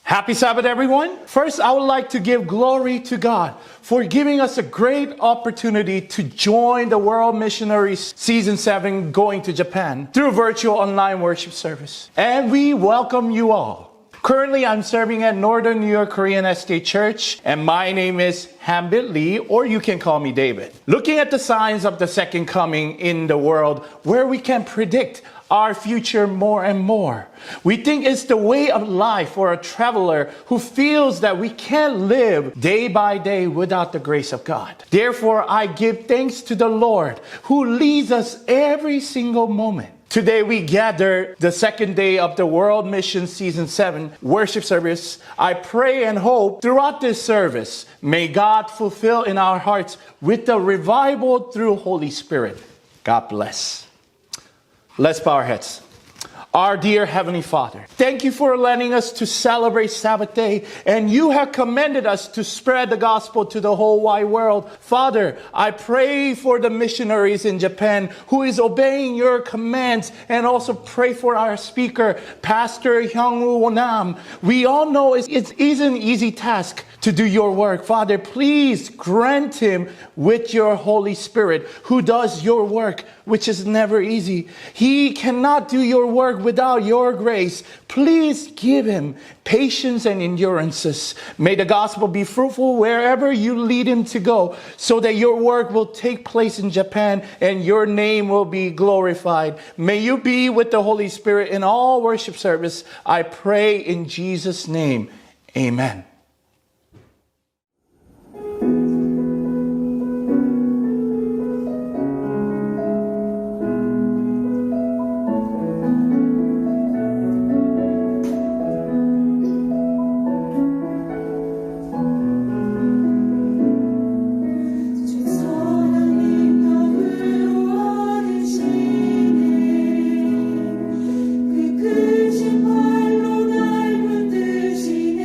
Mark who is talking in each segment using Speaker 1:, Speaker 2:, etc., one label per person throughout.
Speaker 1: Happy Sabbath, everyone. First, I would like to give glory to God for giving us a great opportunity to join the World Missionaries Season 7 going to Japan through virtual online worship service. And we welcome you all. Currently, I'm serving at Northern New York Korean SK Church, and my name is Hambit Lee, or you can call me David. Looking at the signs of the second coming in the world, where we can predict our future more and more, we think it's the way of life for a traveler who feels that we can't live day by day without the grace of God. Therefore, I give thanks to the Lord who leads us every single moment. Today we gather the second day of the World Mission Season 7 worship service. I pray and hope throughout this service, may God fulfill in our hearts with the revival through Holy Spirit. God bless. Let's bow our heads. Our dear Heavenly Father, thank you for letting us to celebrate Sabbath day, and you have commanded us to spread the gospel to the whole wide world. Father, I pray for the missionaries in Japan who is obeying your commands, and also pray for our speaker, Pastor Hyung-woo Nam. We all know it is an easy task to do your work. Father, please grant him with your Holy Spirit who does your work, which is never easy. He cannot do your work without your grace. Please give him patience and endurances. May the gospel be fruitful wherever you lead him to go, so that your work will take place in Japan and your name will be glorified. May you be with the Holy Spirit in all worship service. I pray in Jesus' name. Amen.
Speaker 2: 그 크신 발로 날 붙드시네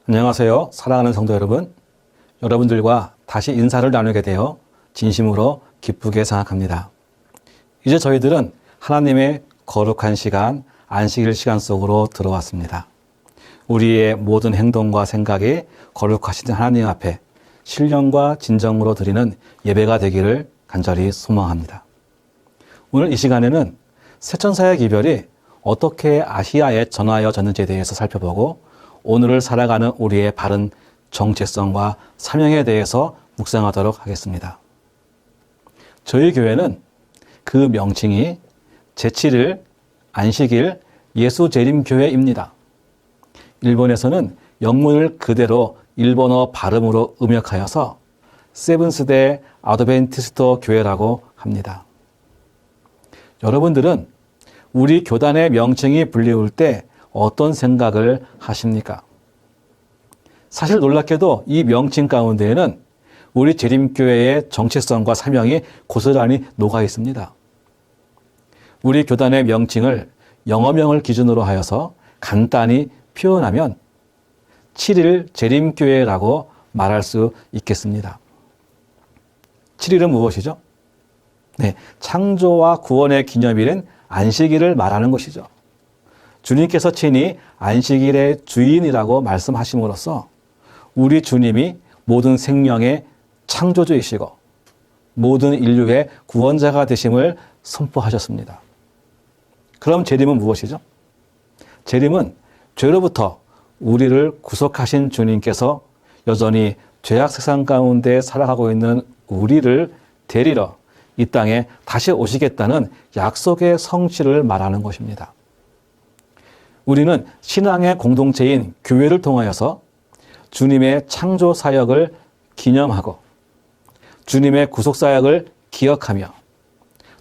Speaker 2: 안녕하세요. 사랑하는 성도 여러분. 여러분들과 다시 인사를 나누게 되어 진심으로 기쁘게 생각합니다. 이제 저희들은 하나님의 거룩한 시간, 안식일 시간 속으로 들어왔습니다. 우리의 모든 행동과 생각이 거룩하신 하나님 앞에 신령과 진정으로 드리는 예배가 되기를 간절히 소망합니다. 오늘 이 시간에는 세천사의 기별이 어떻게 아시아에 전하여졌는지에 대해서 살펴보고 오늘을 살아가는 우리의 바른 정체성과 사명에 대해서 묵상하도록 하겠습니다. 저희 교회는 그 명칭이 제7일 안식일 예수재림교회입니다. 일본에서는 영문을 그대로 일본어 발음으로 음역하여서 세븐스데이 아드벤티스트 교회라고 합니다. 여러분들은 우리 교단의 명칭이 불리울 때 어떤 생각을 하십니까? 사실 놀랍게도 이 명칭 가운데에는 우리 재림교회의 정체성과 사명이 고스란히 녹아 있습니다. 우리 교단의 명칭을 영어명을 기준으로 하여서 간단히 표현하면 7일 재림교회라고 말할 수 있겠습니다. 7일은 무엇이죠? 네, 창조와 구원의 기념일인 안식일을 말하는 것이죠. 주님께서 친히 안식일의 주인이라고 말씀하심으로써 우리 주님이 모든 생명의 창조주이시고 모든 인류의 구원자가 되심을 선포하셨습니다. 그럼 재림은 무엇이죠? 재림은 죄로부터 우리를 구속하신 주님께서 여전히 죄악 세상 가운데 살아가고 있는 우리를 데리러 이 땅에 다시 오시겠다는 약속의 성취를 말하는 것입니다. 우리는 신앙의 공동체인 교회를 통하여서 주님의 창조 사역을 기념하고 주님의 구속 사역을 기억하며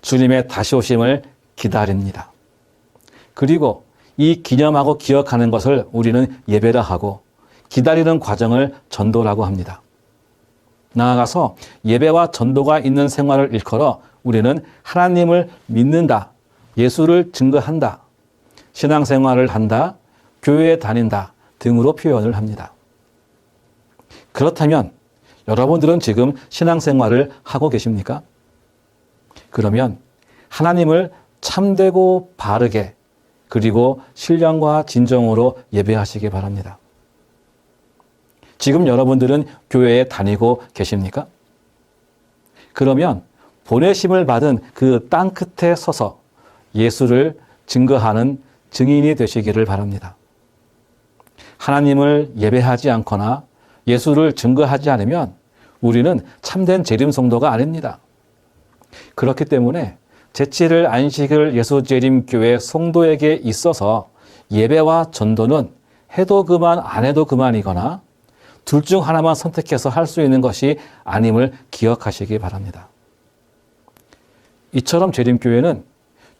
Speaker 2: 주님의 다시 오심을 기다립니다. 그리고 이 기념하고 기억하는 것을 우리는 예배라 하고 기다리는 과정을 전도라고 합니다. 나아가서 예배와 전도가 있는 생활을 일컬어 우리는 하나님을 믿는다, 예수를 증거한다, 신앙생활을 한다, 교회에 다닌다 등으로 표현을 합니다. 그렇다면 여러분들은 지금 신앙생활을 하고 계십니까? 그러면 하나님을 참되고 바르게 그리고 신령과 진정으로 예배하시기 바랍니다. 지금 여러분들은 교회에 다니고 계십니까? 그러면 보내심을 받은 그 땅 끝에 서서 예수를 증거하는 증인이 되시기를 바랍니다. 하나님을 예배하지 않거나 예수를 증거하지 않으면 우리는 참된 재림 성도가 아닙니다. 그렇기 때문에 제7일 안식일 예수재림교회 성도에게 있어서 예배와 전도는 해도 그만 안 해도 그만이거나 둘 중 하나만 선택해서 할 수 있는 것이 아님을 기억하시기 바랍니다. 이처럼 재림교회는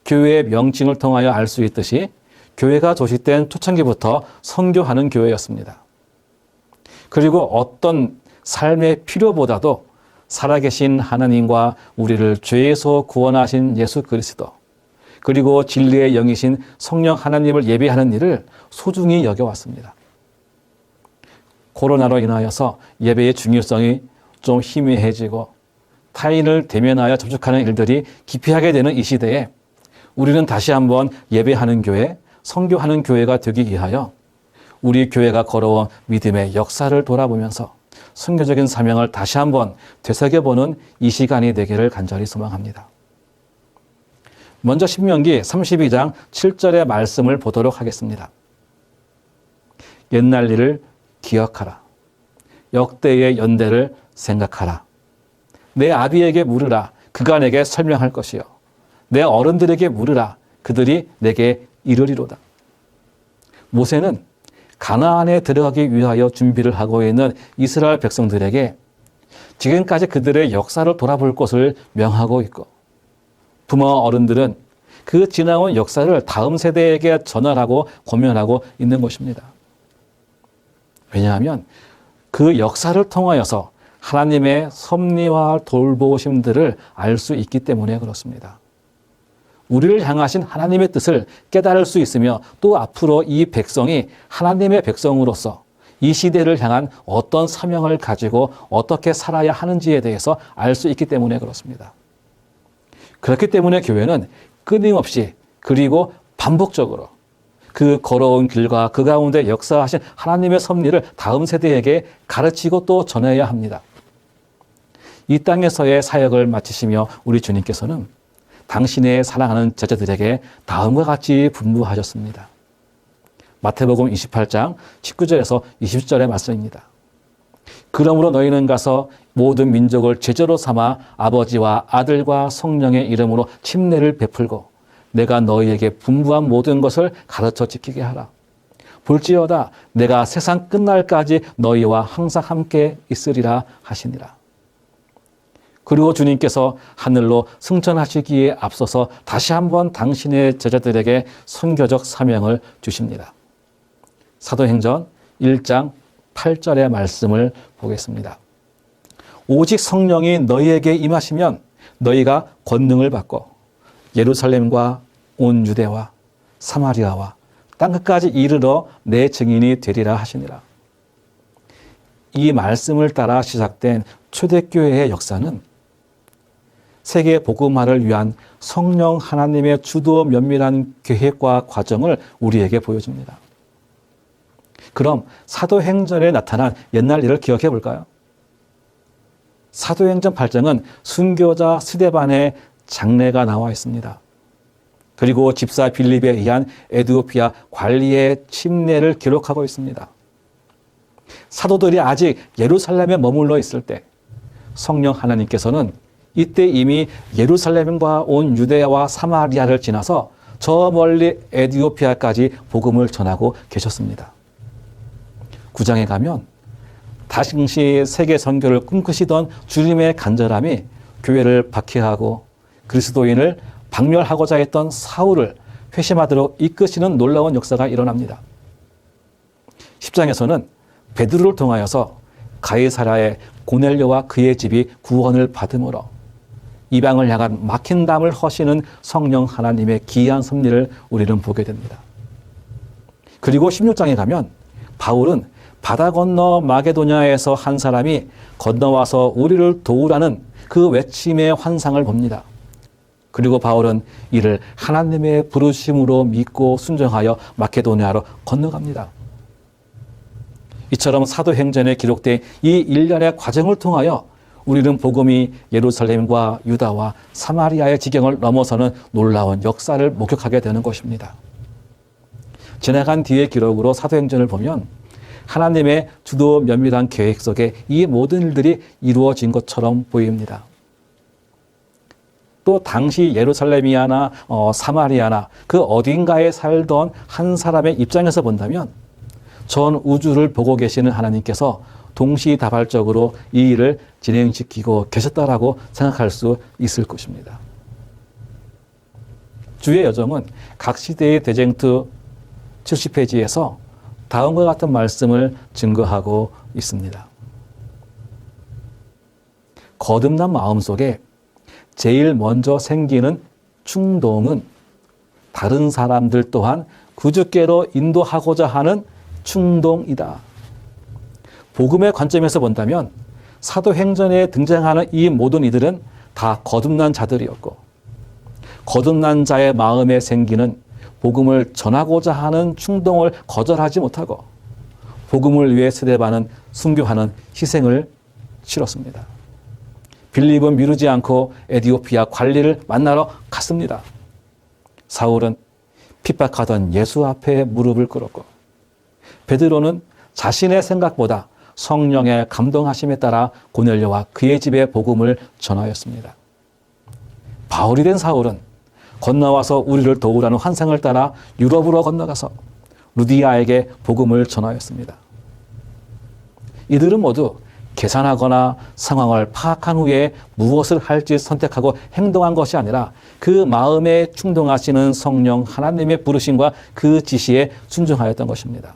Speaker 2: 교회의 명칭을 통하여 알 수 있듯이 교회가 조직된 초창기부터 선교하는 교회였습니다. 그리고 어떤 삶의 필요보다도 살아계신 하나님과 우리를 죄에서 구원하신 예수 그리스도 그리고 진리의 영이신 성령 하나님을 예배하는 일을 소중히 여겨왔습니다. 코로나로 인하여서 예배의 중요성이 좀 희미해지고 타인을 대면하여 접촉하는 일들이 기피하게 되는 이 시대에 우리는 다시 한번 예배하는 교회, 선교하는 교회가 되기 위하여 우리 교회가 걸어온 믿음의 역사를 돌아보면서 선교적인 사명을 다시 한번 되새겨보는 이 시간이 되기를 간절히 소망합니다. 먼저 신명기 32장 7절의 말씀을 보도록 하겠습니다. 옛날 일을 기억하라. 역대의 연대를 생각하라. 내 아비에게 물으라. 그가 내게 설명할 것이요. 내 어른들에게 물으라. 그들이 내게 이르리로다. 모세는 가나안에 들어가기 위하여 준비를 하고 있는 이스라엘 백성들에게 지금까지 그들의 역사를 돌아볼 것을 명하고 있고 부모와 어른들은 그 지나온 역사를 다음 세대에게 전하라고 권면하고 있는 것입니다. 왜냐하면 그 역사를 통하여서 하나님의 섭리와 돌보심들을 알 수 있기 때문에 그렇습니다. 우리를 향하신 하나님의 뜻을 깨달을 수 있으며 또 앞으로 이 백성이 하나님의 백성으로서 이 시대를 향한 어떤 사명을 가지고 어떻게 살아야 하는지에 대해서 알 수 있기 때문에 그렇습니다. 그렇기 때문에 교회는 끊임없이 그리고 반복적으로 그 걸어온 길과 그 가운데 역사하신 하나님의 섭리를 다음 세대에게 가르치고 또 전해야 합니다. 이 땅에서의 사역을 마치시며 우리 주님께서는 당신의 사랑하는 제자들에게 다음과 같이 분부하셨습니다. 마태복음 28장 19절에서 20절의 말씀입니다. 그러므로 너희는 가서 모든 민족을 제자로 삼아 아버지와 아들과 성령의 이름으로 침례를 베풀고 내가 너희에게 분부한 모든 것을 가르쳐 지키게 하라. 볼지어다 내가 세상 끝날까지 너희와 항상 함께 있으리라 하시니라. 그리고 주님께서 하늘로 승천하시기에 앞서서 다시 한번 당신의 제자들에게 선교적 사명을 주십니다. 사도행전 1장 8절의 말씀을 보겠습니다. 오직 성령이 너희에게 임하시면 너희가 권능을 받고 예루살렘과 온 유대와 사마리아와 땅끝까지 이르러 내 증인이 되리라 하시니라. 이 말씀을 따라 시작된 초대교회의 역사는 세계 복음화를 위한 성령 하나님의 주도 면밀한 계획과 과정을 우리에게 보여줍니다. 그럼 사도행전에 나타난 옛날 일을 기억해 볼까요? 사도행전 8장은 순교자 스데반의 장례가 나와 있습니다. 그리고 집사 빌립에 의한 에티오피아 관리의 침례를 기록하고 있습니다. 사도들이 아직 예루살렘에 머물러 있을 때 성령 하나님께서는 이때 이미 예루살렘과 온 유대와 사마리아를 지나서 저 멀리 에티오피아까지 복음을 전하고 계셨습니다. 9장에 가면 당시 세계 선교를 꿈꾸시던 주님의 간절함이 교회를 박해하고 그리스도인을 박멸하고자 했던 사울을 회심하도록 이끄시는 놀라운 역사가 일어납니다. 10장에서는 베드로를 통하여서 가이사랴의 고넬료와 그의 집이 구원을 받음으로 이방을 향한 막힌 담을 허시는 성령 하나님의 기이한 섭리를 우리는 보게 됩니다. 그리고 16장에 가면 바울은 바다 건너 마게도냐에서 한 사람이 건너와서 우리를 도우라는 그 외침의 환상을 봅니다. 그리고 바울은 이를 하나님의 부르심으로 믿고 순종하여 마케도니아로 건너갑니다. 이처럼 사도행전에 기록된 이 일련의 과정을 통하여 우리는 복음이 예루살렘과 유다와 사마리아의 지경을 넘어서는 놀라운 역사를 목격하게 되는 것입니다. 지나간 뒤의 기록으로 사도행전을 보면 하나님의 주도 면밀한 계획 속에 이 모든 일들이 이루어진 것처럼 보입니다. 또 당시 예루살렘이나 사마리아나 그 어딘가에 살던 한 사람의 입장에서 본다면 전 우주를 보고 계시는 하나님께서 동시다발적으로 이 일을 진행시키고 계셨다라고 생각할 수 있을 것입니다. 주의 여정은 각 시대의 대쟁투 70페이지에서 다음과 같은 말씀을 증거하고 있습니다. 거듭난 마음 속에 제일 먼저 생기는 충동은 다른 사람들 또한 구주께로 인도하고자 하는 충동이다. 복음의 관점에서 본다면 사도행전에 등장하는 이 모든 이들은 다 거듭난 자들이었고 거듭난 자의 마음에 생기는 복음을 전하고자 하는 충동을 거절하지 못하고 복음을 위해 스데반은 순교하는 희생을 치렀습니다. 빌립은 미루지 않고 에티오피아 관리를 만나러 갔습니다. 사울은 핍박하던 예수 앞에 무릎을 꿇었고 베드로는 자신의 생각보다 성령의 감동하심에 따라 고넬료와 그의 집에 복음을 전하였습니다. 바울이 된 사울은 건너와서 우리를 도우라는 환상을 따라 유럽으로 건너가서 루디아에게 복음을 전하였습니다. 이들은 모두 계산하거나 상황을 파악한 후에 무엇을 할지 선택하고 행동한 것이 아니라 그 마음에 충동하시는 성령 하나님의 부르심과 그 지시에 순종하였던 것입니다.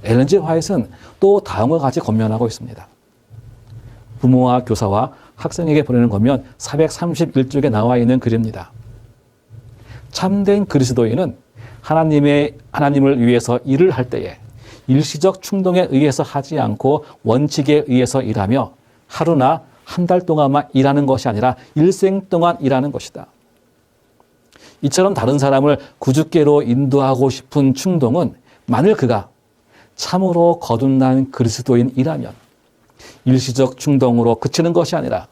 Speaker 2: 엘렌 G. 화이트는 또 다음과 같이 권면하고 있습니다. 부모와 교사와 학생에게 보내는 거면 431쪽에 나와 있는 글입니다. 참된 그리스도인은 하나님을 위해서 일을 할 때에 일시적 충동에 의해서 하지 않고 원칙에 의해서 일하며 하루나 한 달 동안만 일하는 것이 아니라 일생 동안 일하는 것이다. 이처럼 다른 사람을 구주께로 인도하고 싶은 충동은 만일 그가 참으로 거듭난 그리스도인이라면 일시적 충동으로 그치는 것이 아니라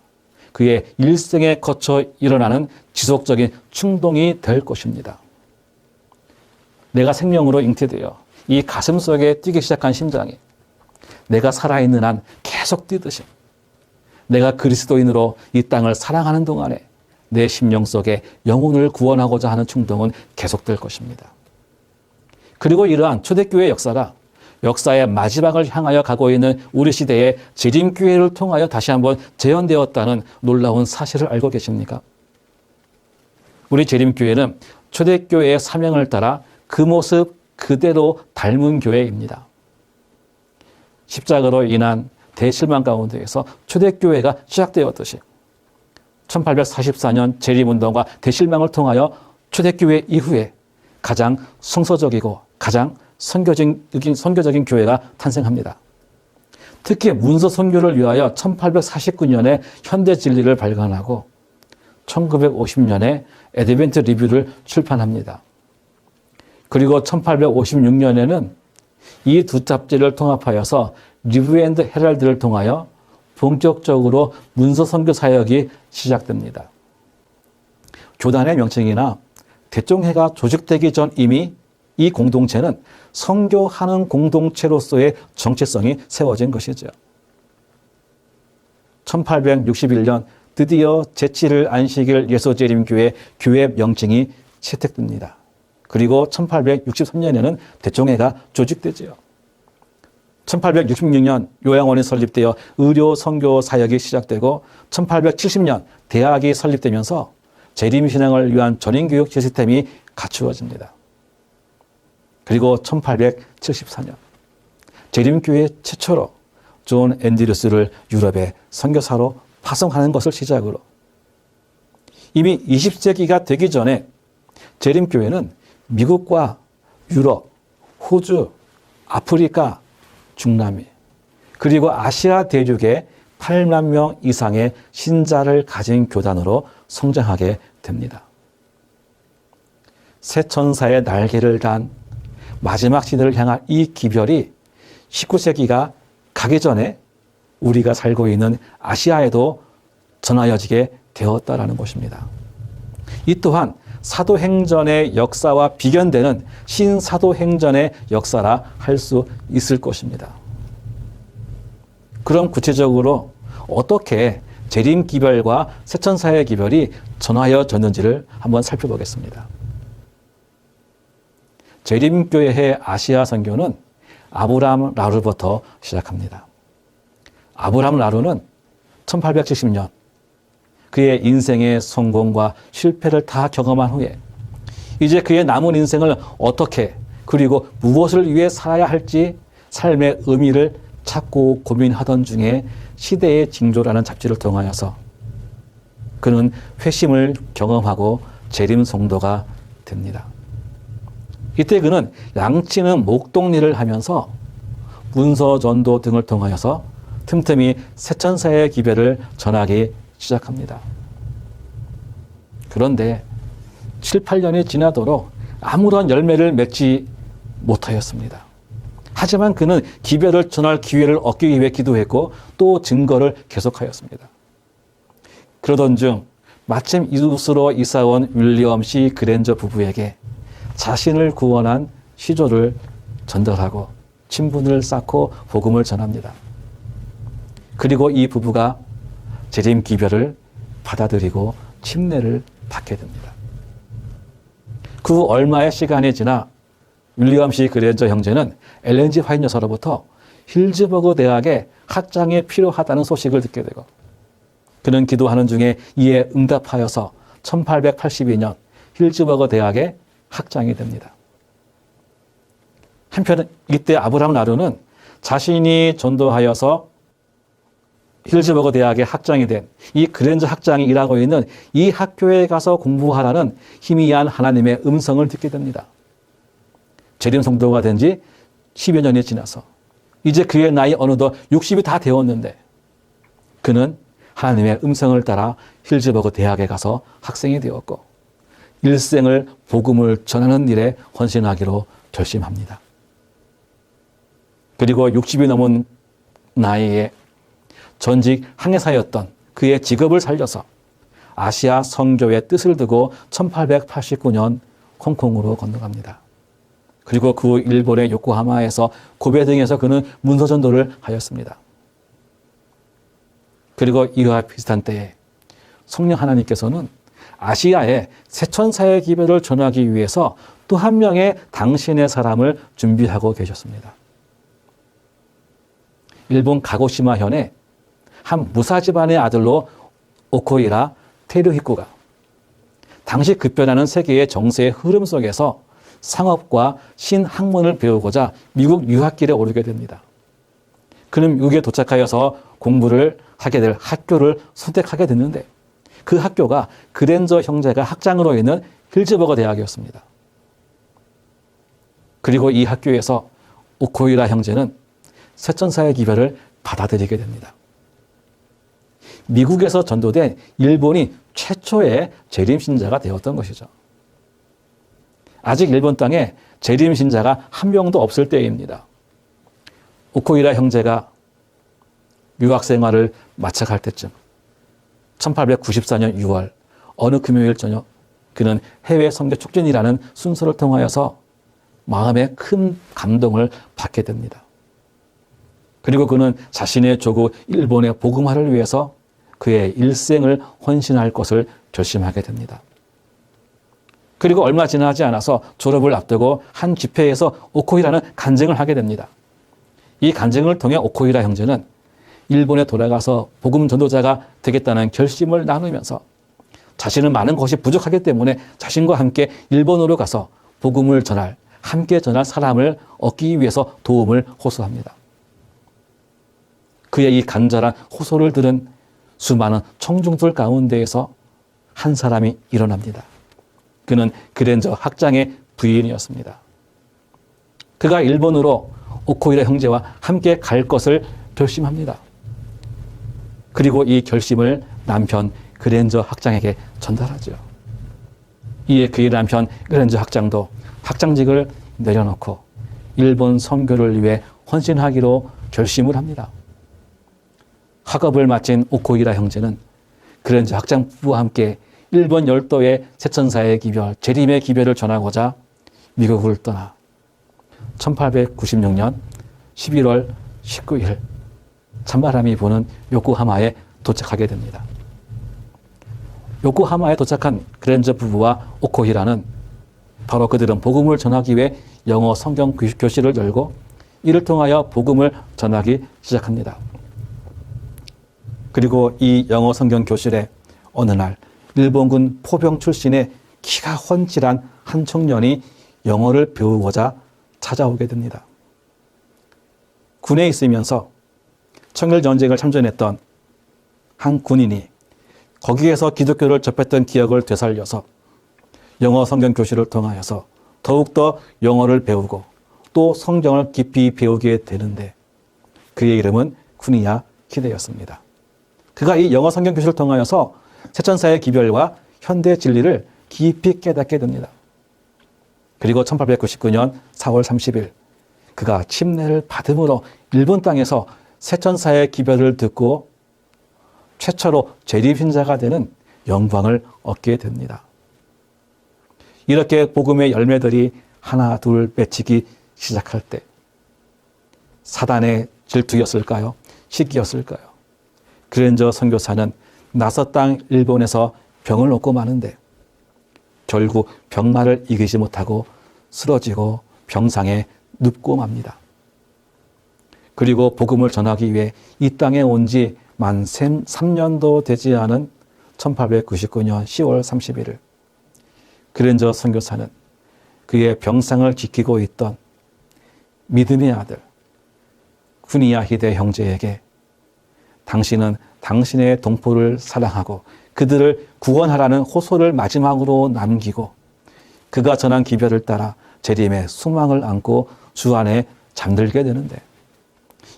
Speaker 2: 그의 일생에 거쳐 일어나는 지속적인 충동이 될 것입니다. 내가 생명으로 잉태되어 이 가슴 속에 뛰기 시작한 심장이 내가 살아있는 한 계속 뛰듯이 내가 그리스도인으로 이 땅을 사랑하는 동안에 내 심령 속에 영혼을 구원하고자 하는 충동은 계속될 것입니다. 그리고 이러한 초대교회 역사가 역사의 마지막을 향하여 가고 있는 우리 시대의 재림교회를 통하여 다시 한번 재현되었다는 놀라운 사실을 알고 계십니까? 우리 재림교회는 초대교회의 사명을 따라 그 모습 그대로 닮은 교회입니다. 십자가로 인한 대실망 가운데에서 초대교회가 시작되었듯이 1844년 재림운동과 대실망을 통하여 초대교회 이후에 가장 성서적이고 가장 선교적인 교회가 탄생합니다. 특히 문서 선교를 위하여 1849년에 현대 진리를 발간하고 1950년에 애드벤트 리뷰를 출판합니다. 그리고 1856년에는 이 두 잡지를 통합하여서 리뷰 앤드 헤럴드를 통하여 본격적으로 문서 선교 사역이 시작됩니다. 교단의 명칭이나 대종회가 조직되기 전 이미 이 공동체는 선교하는 공동체로서의 정체성이 세워진 것이죠. 1861년 드디어 제7일 안식일 예수재림교회 교회 명칭이 채택됩니다. 그리고 1863년에는 대종회가 조직되지요. 1866년 요양원이 설립되어 의료 선교 사역이 시작되고 1870년 대학이 설립되면서 재림신앙을 위한 전인교육 시스템이 갖추어집니다. 그리고 1874년 재림교회 최초로 존 앤드류스를 유럽의 선교사로 파송하는 것을 시작으로 이미 20세기가 되기 전에 재림교회는 미국과 유럽, 호주, 아프리카, 중남미 그리고 아시아 대륙에 8만 명 이상의 신자를 가진 교단으로 성장하게 됩니다. 새 천사의 날개를 단 마지막 시대를 향한 이 기별이 19세기가 가기 전에 우리가 살고 있는 아시아에도 전하여지게 되었다라는 것입니다. 이 또한 사도행전의 역사와 비견되는 신사도행전의 역사라 할 수 있을 것입니다. 그럼 구체적으로 어떻게 재림기별과 새천사의 기별이 전하여졌는지를 한번 살펴보겠습니다. 재림교회의 아시아 선교는 아브라함 라루부터 시작합니다. 아브라함 라루는 1870년 그의 인생의 성공과 실패를 다 경험한 후에 이제 그의 남은 인생을 어떻게 그리고 무엇을 위해 살아야 할지 삶의 의미를 찾고 고민하던 중에 시대의 징조라는 잡지를 통하여서 그는 회심을 경험하고 재림 성도가 됩니다. 이때 그는 양치는 목동리를 하면서 문서 전도 등을 통하여서 틈틈이 새천사의 기별을 전하기 시작합니다. 그런데 7, 8년이 지나도록 아무런 열매를 맺지 못하였습니다. 하지만 그는 기별을 전할 기회를 얻기 위해 기도했고 또 증거를 계속하였습니다. 그러던 중 마침 이웃으로 이사온 윌리엄 C. 그랜저 부부에게 자신을 구원한 시조를 전달하고 친분을 쌓고 복음을 전합니다. 그리고 이 부부가 재림 기별을 받아들이고 침례를 받게 됩니다. 그 얼마의 시간이 지나 윌리엄 C. 그랜저 형제는 엘렌 G. 화이트 여사로부터 힐즈버그 대학에 학장이 필요하다는 소식을 듣게 되고 그는 기도하는 중에 이에 응답하여서 1882년 힐즈버그 대학의 학장이 됩니다. 한편 이때 아브라함 라루는 자신이 전도하여서 힐즈버그 대학의 학장이 된 이 그랜저 학장이 일하고 있는 이 학교에 가서 공부하라는 희미한 하나님의 음성을 듣게 됩니다. 재림 성도가 된 지 10여 년이 지나서 이제 그의 나이 어느덧 60이 다 되었는데 그는 하나님의 음성을 따라 힐즈버그 대학에 가서 학생이 되었고 일생을 복음을 전하는 일에 헌신하기로 결심합니다. 그리고 60이 넘은 나이에 전직 항해사였던 그의 직업을 살려서 아시아 선교의 뜻을 두고 1889년 홍콩으로 건너갑니다. 그리고 그 일본의 요코하마에서 고베 등에서 그는 문서전도를 하였습니다. 그리고 이와 비슷한 때에 성령 하나님께서는 아시아에 새천사의 기별을 전하기 위해서 또 한 명의 당신의 사람을 준비하고 계셨습니다. 일본 가고시마현의 한 무사 집안의 아들로 오코이라 테루히코가 당시 급변하는 세계의 정세의 흐름 속에서 상업과 신학문을 배우고자 미국 유학길에 오르게 됩니다. 그는 미국에 도착하여서 공부를 하게 될 학교를 선택하게 됐는데 그 학교가 그랜저 형제가 학장으로 있는 힐즈버거 대학이었습니다. 그리고 이 학교에서 오코이라 형제는 새천사의 기별을 받아들이게 됩니다. 미국에서 전도된 일본이 최초의 재림신자가 되었던 것이죠. 아직 일본 땅에 재림신자가 한 명도 없을 때입니다. 오코이라 형제가 유학 생활을 마쳐갈 때쯤 1894년 6월 어느 금요일 저녁 그는 해외 선교 촉진이라는 순서를 통하여서 마음에 큰 감동을 받게 됩니다. 그리고 그는 자신의 조국 일본의 복음화를 위해서 그의 일생을 헌신할 것을 결심하게 됩니다. 그리고 얼마 지나지 않아서 졸업을 앞두고 한 집회에서 오코이라는 간증을 하게 됩니다. 이 간증을 통해 오코이라 형제는 일본에 돌아가서 복음 전도자가 되겠다는 결심을 나누면서 자신은 많은 것이 부족하기 때문에 자신과 함께 일본으로 가서 복음을 전할, 함께 전할 사람을 얻기 위해서 도움을 호소합니다. 그의 이 간절한 호소를 들은 수많은 청중들 가운데에서 한 사람이 일어납니다. 그는 그랜저 학장의 부인이었습니다. 그가 일본으로 오코이라 형제와 함께 갈 것을 결심합니다. 그리고 이 결심을 남편 그랜저 학장에게 전달하죠. 이에 그의 남편 그랜저 학장도 학장직을 내려놓고 일본 선교를 위해 헌신하기로 결심을 합니다. 학업을 마친 오코이라 형제는 그랜저 학장 부부와 함께 일본 열도의 새천사의 기별, 재림의 기별을 전하고자 미국을 떠나 1896년 11월 19일 찬바람이 부는 요코하마에 도착하게 됩니다. 요코하마에 도착한 그랜저 부부와 오코이라는 바로 그들은 복음을 전하기 위해 영어 성경 교실을 열고 이를 통하여 복음을 전하기 시작합니다. 그리고 이 영어 성경 교실에 어느 날 일본군 포병 출신의 키가 훤칠한 한 청년이 영어를 배우고자 찾아오게 됩니다. 군에 있으면서 청일전쟁을 참전했던 한 군인이 거기에서 기독교를 접했던 기억을 되살려서 영어 성경 교실을 통하여서 더욱더 영어를 배우고 또 성경을 깊이 배우게 되는데 그의 이름은 쿠니야 히데였습니다. 그가 이 영어 성경 교실을 통하여서 새천사의 기별과 현대 진리를 깊이 깨닫게 됩니다. 그리고 1899년 4월 30일 그가 침례를 받음으로 일본 땅에서 새천사의 기별을 듣고 최초로 재림신자가 되는 영광을 얻게 됩니다. 이렇게 복음의 열매들이 하나 둘 맺히기 시작할 때 사단의 질투였을까요? 시기였을까요? 그랜저 선교사는 나서 땅 일본에서 병을 얻고 마는데 결국 병마를 이기지 못하고 쓰러지고 병상에 눕고 맙니다. 그리고 복음을 전하기 위해 이 땅에 온 지 만 3년도 되지 않은 1899년 10월 31일 그랜저 선교사는 그의 병상을 지키고 있던 믿음의 아들 쿠니야 히데 형제에게 당신은 당신의 동포를 사랑하고 그들을 구원하라는 호소를 마지막으로 남기고 그가 전한 기별을 따라 재림의 소망을 안고 주 안에 잠들게 되는데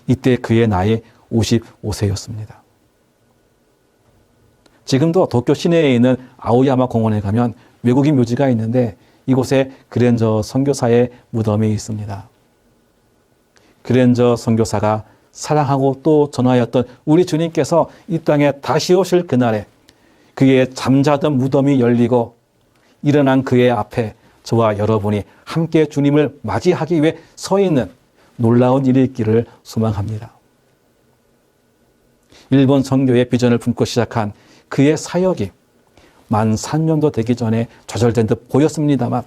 Speaker 2: 이때 그의 나이 55세였습니다. 지금도 도쿄 시내에 있는 아오야마 공원에 가면 외국인 묘지가 있는데 이곳에 그랜저 선교사의 무덤이 있습니다. 그랜저 선교사가 사랑하고 또 전하였던 우리 주님께서 이 땅에 다시 오실 그날에 그의 잠자던 무덤이 열리고 일어난 그의 앞에 저와 여러분이 함께 주님을 맞이하기 위해 서 있는 놀라운 일이 있기를 소망합니다. 일본 선교의 비전을 품고 시작한 그의 사역이 만 3년도 되기 전에 좌절된 듯 보였습니다만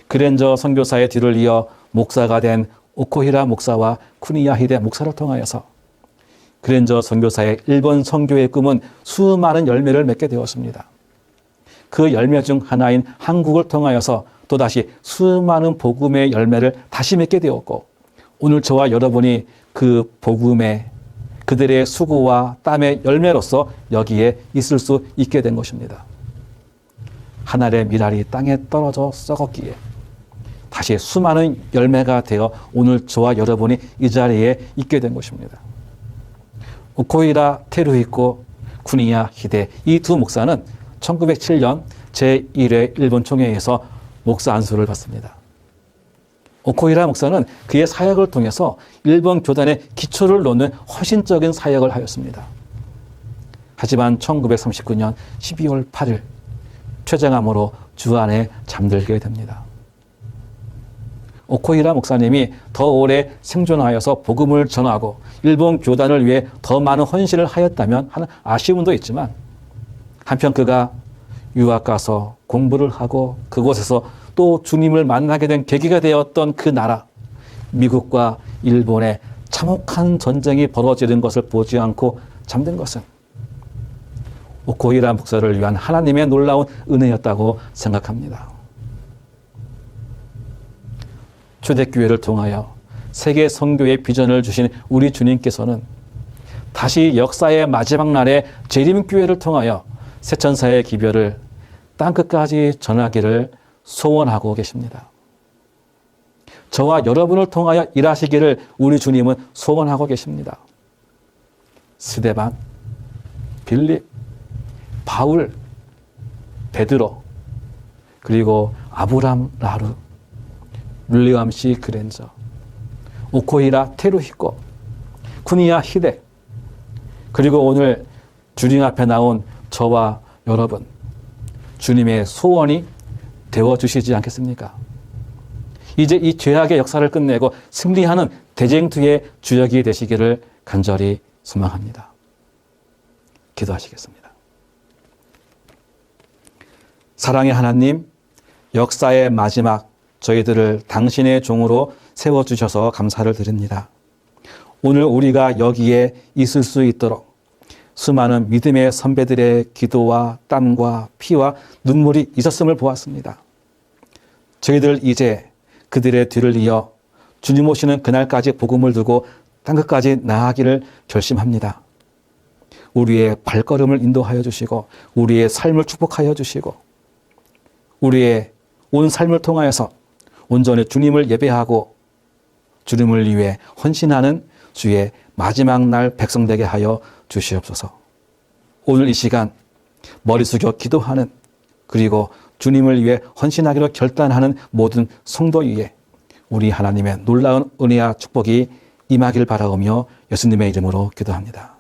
Speaker 2: 그랜저 선교사의 뒤를 이어 목사가 된 오코히라 목사와 쿠니야 히데 목사를 통하여서 그랜저 선교사의 일본 선교의 꿈은 수많은 열매를 맺게 되었습니다. 그 열매 중 하나인 한국을 통하여서 또다시 수많은 복음의 열매를 다시 맺게 되었고 오늘 저와 여러분이 그 복음의 그들의 수고와 땀의 열매로서 여기에 있을 수 있게 된 것입니다. 한 알의 밀알이 땅에 떨어져 썩었기에 다시 수많은 열매가 되어 오늘 저와 여러분이 이 자리에 있게 된 것입니다. 오코이라 테루히코 쿠니야 히데 이 두 목사는 1907년 제1회 일본 총회에서 목사 안수를 받습니다. 오코이라 목사는 그의 사역을 통해서 일본 교단의 기초를 놓는 헌신적인 사역을 하였습니다. 하지만 1939년 12월 8일 췌장암으로 주 안에 잠들게 됩니다. 오코이라 목사님이 더 오래 생존하여서 복음을 전하고 일본 교단을 위해 더 많은 헌신을 하였다면 하는 아쉬움도 있지만 한편 그가 유학 가서 공부를 하고 그곳에서 또 주님을 만나게 된 계기가 되었던 그 나라 미국과 일본의 참혹한 전쟁이 벌어지는 것을 보지 않고 잠든 것은 오코이라 목사를 위한 하나님의 놀라운 은혜였다고 생각합니다. 초대교회를 통하여 세계 선교의 비전을 주신 우리 주님께서는 다시 역사의 마지막 날에 재림교회를 통하여 새천사의 기별을 땅끝까지 전하기를 소원하고 계십니다. 저와 여러분을 통하여 일하시기를 우리 주님은 소원하고 계십니다. 스데반, 빌립, 바울, 베드로, 그리고 아브람 라루, 윌리엄 씨 그랜저, 오코이라 테루히코, 쿠니야 히데, 그리고 오늘 주님 앞에 나온 저와 여러분, 주님의 소원이 되어주시지 않겠습니까? 이제 이 죄악의 역사를 끝내고 승리하는 대쟁투의 주역이 되시기를 간절히 소망합니다. 기도하시겠습니다. 사랑의 하나님, 역사의 마지막 저희들을 당신의 종으로 세워주셔서 감사를 드립니다. 오늘 우리가 여기에 있을 수 있도록 수많은 믿음의 선배들의 기도와 땀과 피와 눈물이 있었음을 보았습니다. 저희들 이제 그들의 뒤를 이어 주님 오시는 그날까지 복음을 두고 땅끝까지 나아가기를 결심합니다. 우리의 발걸음을 인도하여 주시고 우리의 삶을 축복하여 주시고 우리의 온 삶을 통하여서 온전히 주님을 예배하고 주님을 위해 헌신하는 주의 마지막 날 백성 되게 하여 주시옵소서. 오늘 이 시간 머리 숙여 기도하는 그리고 주님을 위해 헌신하기로 결단하는 모든 성도 위에 우리 하나님의 놀라운 은혜와 축복이 임하길 바라오며 예수님의 이름으로 기도합니다.